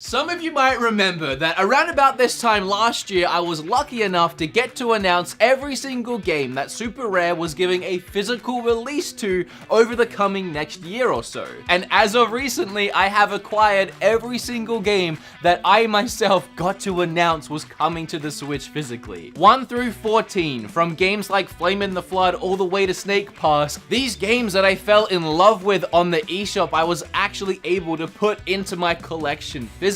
Some of you might remember that around about this time last year, I was lucky enough to get to announce every single game that Super Rare was giving a physical release to over the coming next year or so. And as of recently, I have acquired every single game that I myself got to announce was coming to the Switch physically. 1 through 14, from games like Flame in the Flood all the way to Snake Pass, these games that I fell in love with on the eShop, I was actually able to put into my collection physically.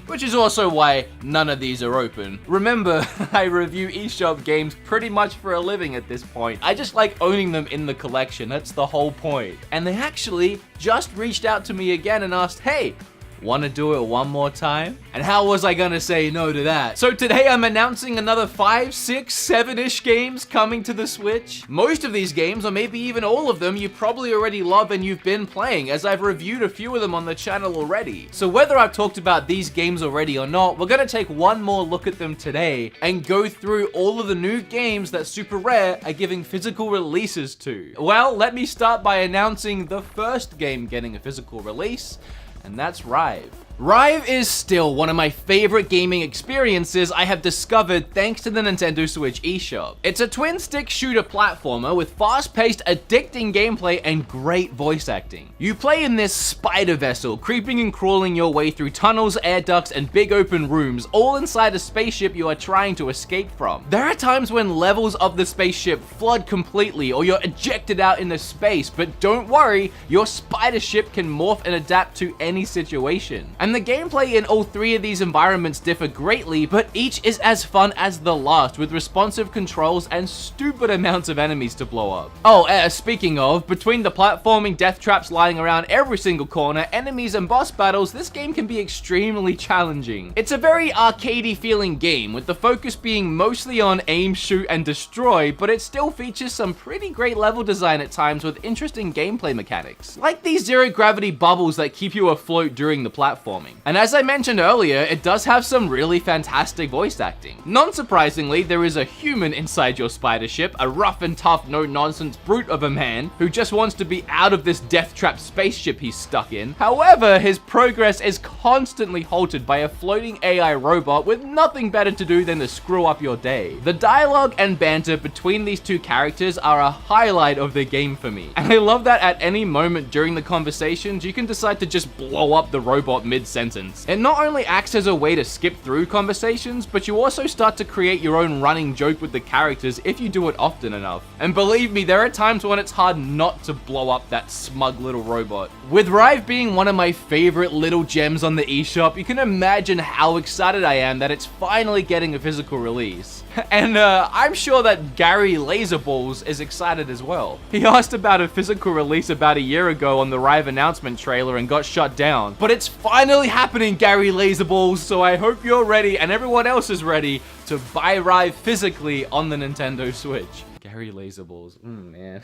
Which is also why none of these are open. Remember, I review eShop games pretty much for a living at this point. I just like owning them in the collection, that's the whole point. And they actually just reached out to me again and asked, hey, wanna do it one more time? And how was I gonna say no to that? So today I'm announcing another 5, 6, 7-ish games coming to the Switch. Most of these games, or maybe even all of them, you probably already love and you've been playing, as I've reviewed a few of them on the channel already. So whether I've talked about these games already or not, we're gonna take one more look at them today and go through all of the new games that Super Rare are giving physical releases to. Well, let me start by announcing the first game getting a physical release, and that's Rive. Rive is still one of my favorite gaming experiences I have discovered thanks to the Nintendo Switch eShop. It's a twin-stick shooter platformer with fast-paced, addicting gameplay and great voice acting. You play in this spider vessel, creeping and crawling your way through tunnels, air ducts, and big open rooms, all inside a spaceship you are trying to escape from. There are times when levels of the spaceship flood completely or you're ejected out into space, but don't worry, your spider ship can morph and adapt to any situation. And the gameplay in all three of these environments differ greatly, but each is as fun as the last, with responsive controls and stupid amounts of enemies to blow up. Oh, speaking of, between the platforming death traps lying around every single corner, enemies and boss battles, this game can be extremely challenging. It's a very arcadey feeling game, with the focus being mostly on aim, shoot, and destroy, but it still features some pretty great level design at times with interesting gameplay mechanics. Like these zero-gravity bubbles that keep you afloat during the platforming. And as I mentioned earlier, it does have some really fantastic voice acting. Non-surprisingly, there is a human inside your spider ship, a rough and tough, no-nonsense brute of a man who just wants to be out of this death-trapped spaceship he's stuck in. However, his progress is constantly halted by a floating AI robot with nothing better to do than to screw up your day. The dialogue and banter between these two characters are a highlight of the game for me. And I love that at any moment during the conversations, you can decide to just blow up the robot mid-sentence. It not only acts as a way to skip through conversations, but you also start to create your own running joke with the characters if you do it often enough. And believe me, there are times when it's hard not to blow up that smug little robot. With Rive being one of my favorite little gems on the eShop, you can imagine how excited I am that it's finally getting a physical release. And I'm sure that Gary Laserballs is excited as well. He asked about a physical release about a year ago on the Rive announcement trailer and got shut down. But it's finally happening, Gary Laserballs, so I hope you're ready and everyone else is ready to buy Rive physically on the Nintendo Switch. Gary Laserballs, man.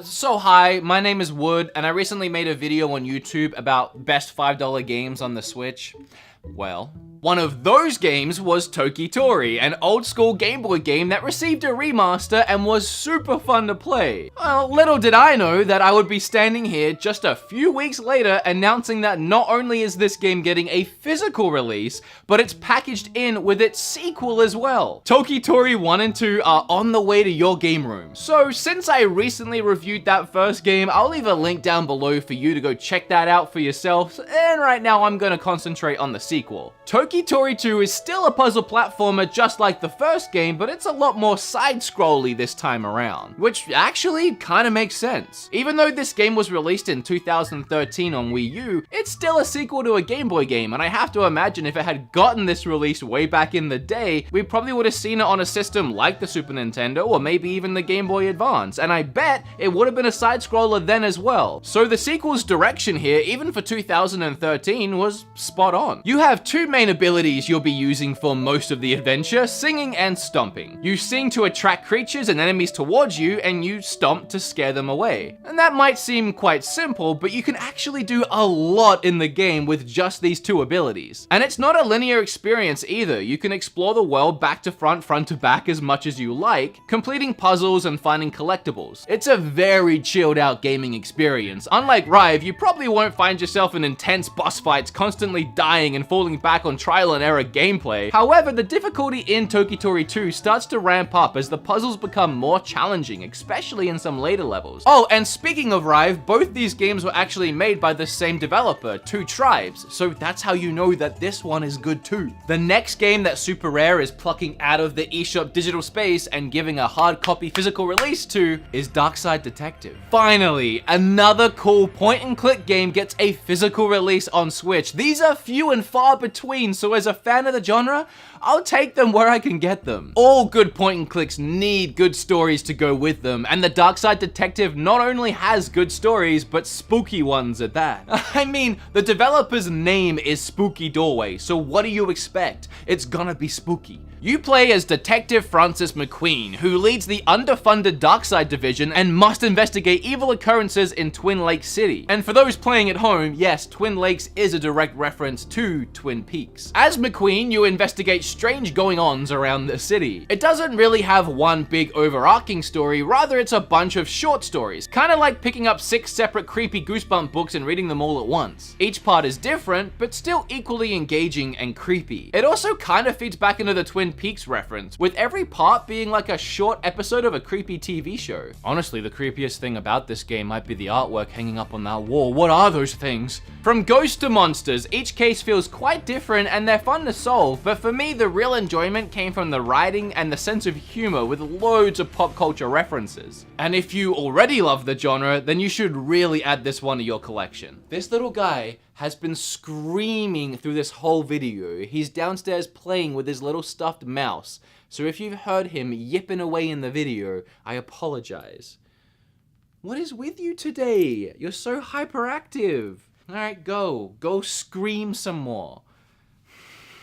So hi, my name is Wood, and I recently made a video on YouTube about best $5 games on the Switch. Well, one of those games was Toki-Tori, an old school Game Boy game that received a remaster and was super fun to play. Well, little did I know that I would be standing here just a few weeks later announcing that not only is this game getting a physical release, but it's packaged in with its sequel as well. Toki-Tori 1 and 2 are on the way to your game room. So since I recently reviewed that first game, I'll leave a link down below for you to go check that out for yourself, and right now I'm gonna concentrate on the sequel. Toki-Tori 2 is still a puzzle platformer just like the first game, but it's a lot more side-scrolly this time around, which actually kind of makes sense. Even though this game was released in 2013 on Wii U, it's still a sequel to a Game Boy game, and I have to imagine if it had gotten this release way back in the day, we probably would have seen it on a system like the Super Nintendo or maybe even the Game Boy Advance, and I bet it would have been a side-scroller then as well. So the sequel's direction here, even for 2013, was spot on. You have two main abilities you'll be using for most of the adventure, singing and stomping. You sing to attract creatures and enemies towards you, and you stomp to scare them away. And that might seem quite simple, but you can actually do a lot in the game with just these two abilities. And it's not a linear experience either. You can explore the world back to front, front to back as much as you like, completing puzzles and finding collectibles. It's a very chilled out gaming experience. Unlike Rive, you probably won't find yourself in intense boss fights constantly dying and falling back on trial and error gameplay. However, the difficulty in Tokitori 2 starts to ramp up as the puzzles become more challenging, especially in some later levels. Oh, and speaking of Rive, both these games were actually made by the same developer, Two Tribes, so that's how you know that this one is good too. The next game that Super Rare is plucking out of the eShop digital space and giving a hard copy physical release to is Darkside Detective. Finally, another cool point-and-click game gets a physical release on Switch. These are few and far between, so as a fan of the genre, I'll take them where I can get them. All good point-and-clicks need good stories to go with them, and the Darkside Detective not only has good stories, but spooky ones at that. I mean, the developer's name is Spooky Doorway, so what do you expect? It's gonna be spooky. You play as Detective Francis McQueen, who leads the underfunded Darkside division and must investigate evil occurrences in Twin Lakes City. And for those playing at home, yes, Twin Lakes is a direct reference to Twin Peaks. As McQueen, you investigate strange going-ons around the city. It doesn't really have one big overarching story, rather it's a bunch of short stories, kinda like picking up 6 separate creepy Goosebump books and reading them all at once. Each part is different, but still equally engaging and creepy. It also kinda feeds back into the Twin Peaks reference, with every part being like a short episode of a creepy TV show. Honestly, the creepiest thing about this game might be the artwork hanging up on that wall. What are those things? From ghosts to monsters, each case feels quite different and they're fun to solve, but for me, the real enjoyment came from the writing and the sense of humor with loads of pop culture references. And if you already love the genre, then you should really add this one to your collection. This little guy has been screaming through this whole video. He's downstairs playing with his little stuffed mouse. So if you've heard him yipping away in the video, I apologize. What is with you today? You're so hyperactive. All right, go scream some more.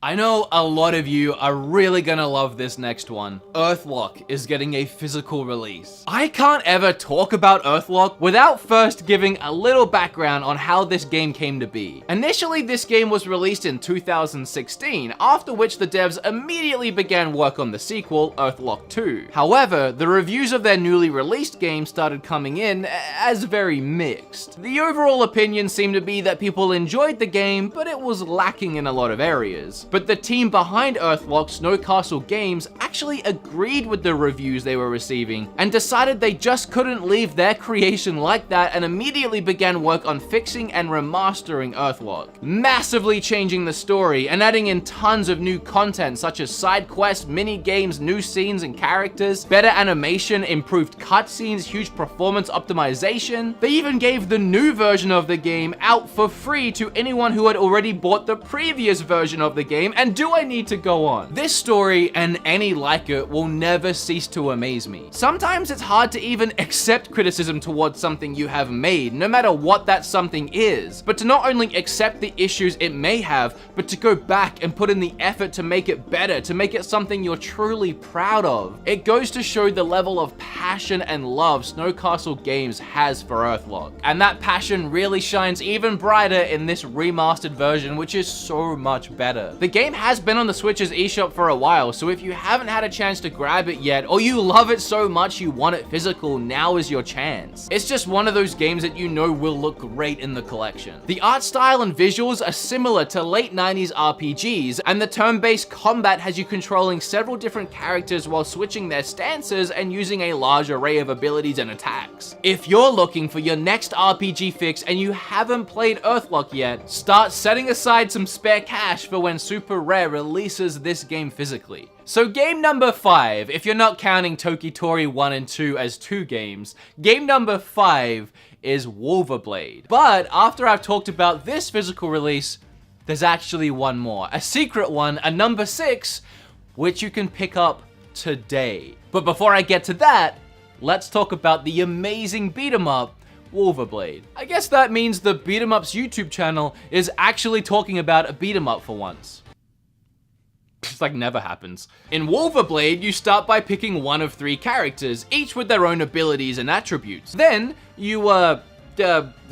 I know a lot of you are really gonna love this next one. Earthlock is getting a physical release. I can't ever talk about Earthlock without first giving a little background on how this game came to be. Initially, this game was released in 2016, after which the devs immediately began work on the sequel, Earthlock 2. However, the reviews of their newly released game started coming in as very mixed. The overall opinion seemed to be that people enjoyed the game, but it was lacking in a lot of areas. But the team behind Earthlock, Snowcastle Games, actually agreed with the reviews they were receiving and decided they just couldn't leave their creation like that and immediately began work on fixing and remastering Earthlock, massively changing the story and adding in tons of new content such as side quests, mini games, new scenes and characters, better animation, improved cutscenes, huge performance optimization. They even gave the new version of the game out for free to anyone who had already bought the previous version of the game. And do I need to go on? This story and any like it will never cease to amaze me. Sometimes it's hard to even accept criticism towards something you have made, no matter what that something is. But to not only accept the issues it may have, but to go back and put in the effort to make it better, to make it something you're truly proud of. It goes to show the level of passion and love Snowcastle Games has for Earthlock. And that passion really shines even brighter in this remastered version, which is so much better. The game has been on the Switch's eShop for a while, so if you haven't had a chance to grab it yet, or you love it so much you want it physical, now is your chance. It's just one of those games that you know will look great in the collection. The art style and visuals are similar to late 90s RPGs, and the turn-based combat has you controlling several different characters while switching their stances and using a large array of abilities and attacks. If you're looking for your next RPG fix and you haven't played Earthlock yet, start setting aside some spare cash for when Super Rare releases this game physically. So game number 5, if you're not counting Tokitori 1 and 2 as 2 games, game number 5 is Wolverblade. But after I've talked about this physical release, there's actually one more, a secret one, a number 6, which you can pick up today. But before I get to that, let's talk about the amazing beat 'em up, Wolverblade. I guess that means the Beat 'em Up's YouTube channel is actually talking about a beat 'em up for once. It's like never happens. In Wolverblade, you start by picking one of 3 characters, each with their own abilities and attributes. Then, you,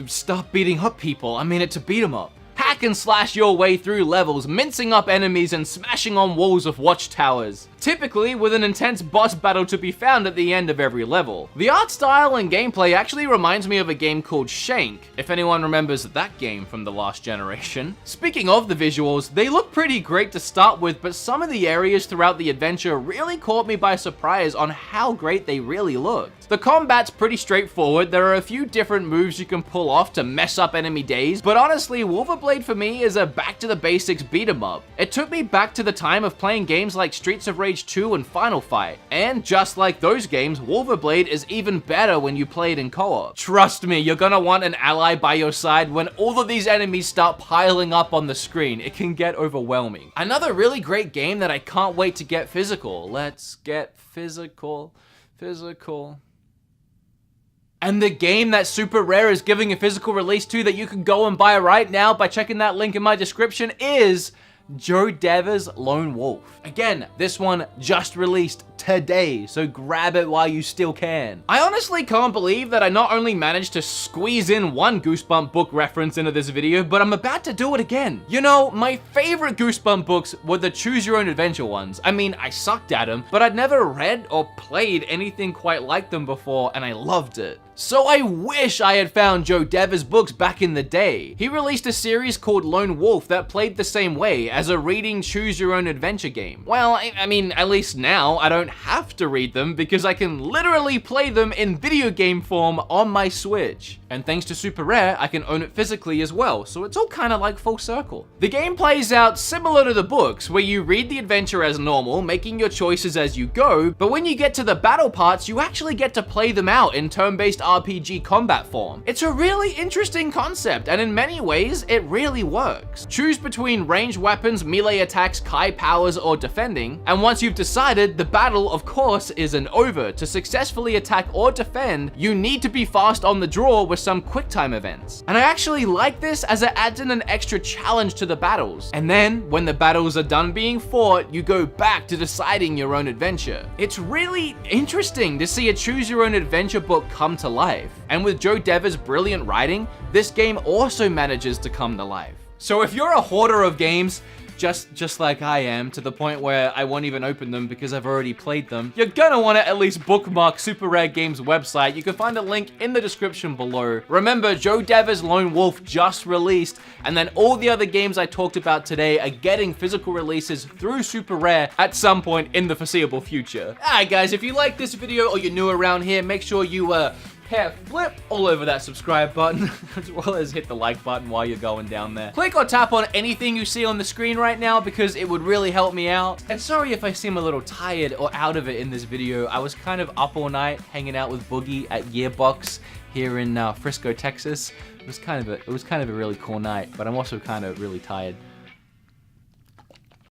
start beating up people. I mean, it's a beat 'em up. hack and slash your way through levels, mincing up enemies and smashing on walls of watchtowers, typically with an intense boss battle to be found at the end of every level. The art style and gameplay actually reminds me of a game called Shank, if anyone remembers that game from the last generation. Speaking of the visuals, they look pretty great to start with, but some of the areas throughout the adventure really caught me by surprise on how great they really looked. The combat's pretty straightforward, there are a few different moves you can pull off to mess up enemy days, but honestly, Wolverblade for me is a back to the basics beat 'em up. It took me back to the time of playing games like Streets of Rage 2 and Final Fight, and just like those games, Wolverblade is even better when you play it in co-op. Trust me, you're gonna want an ally by your side when all of these enemies start piling up on the screen. It can get overwhelming. Another really great game that I can't wait to get physical. Let's get physical. And the game that Super Rare is giving a physical release to that you can go and buy right now by checking that link in my description is Joe Dever's Lone Wolf. Again, this one just released today, so grab it while you still can. I honestly can't believe that I not only managed to squeeze in one Goosebump book reference into this video, but I'm about to do it again. You know, my favorite Goosebump books were the Choose Your Own Adventure ones. I mean, I sucked at them, but I'd never read or played anything quite like them before, and I loved it. So I wish I had found Joe Dever's books back in the day. He released a series called Lone Wolf that played the same way, as a reading Choose Your Own Adventure game. Well, I mean, at least now I don't have to read them because I can literally play them in video game form on my Switch. And thanks to Super Rare, I can own it physically as well, so it's all kind of like full circle. The game plays out similar to the books, where you read the adventure as normal, making your choices as you go, but when you get to the battle parts, you actually get to play them out in turn-based RPG combat form. It's a really interesting concept, and in many ways, it really works. Choose between ranged weapons, melee attacks, Kai powers, or defending, and once you've decided, the battle, of course, isn't over. To successfully attack or defend, you need to be fast on the draw with some quick time events. And I actually like this as it adds in an extra challenge to the battles. And then, when the battles are done being fought, you go back to deciding your own adventure. It's really interesting to see a choose your own adventure book come to life. And with Joe Dever's brilliant writing, this game also manages to come to life. So if you're a hoarder of games, just like I am, to the point where I won't even open them because I've already played them, you're gonna want to at least bookmark Super Rare Games' website. You can find a link in the description below. Remember, Joe Dever's Lone Wolf just released, and then all the other games I talked about today are getting physical releases through Super Rare at some point in the foreseeable future. Alright guys, if you like this video or you're new around here, make sure you flip all over that subscribe button, as well as hit the like button while you're going down there. Click or tap on anything you see on the screen right now because it would really help me out. And sorry if I seem a little tired or out of it in this video. I was kind of up all night hanging out with Boogie at Yearbox here in Frisco, Texas. It was kind of a really cool night, but I'm also kind of really tired.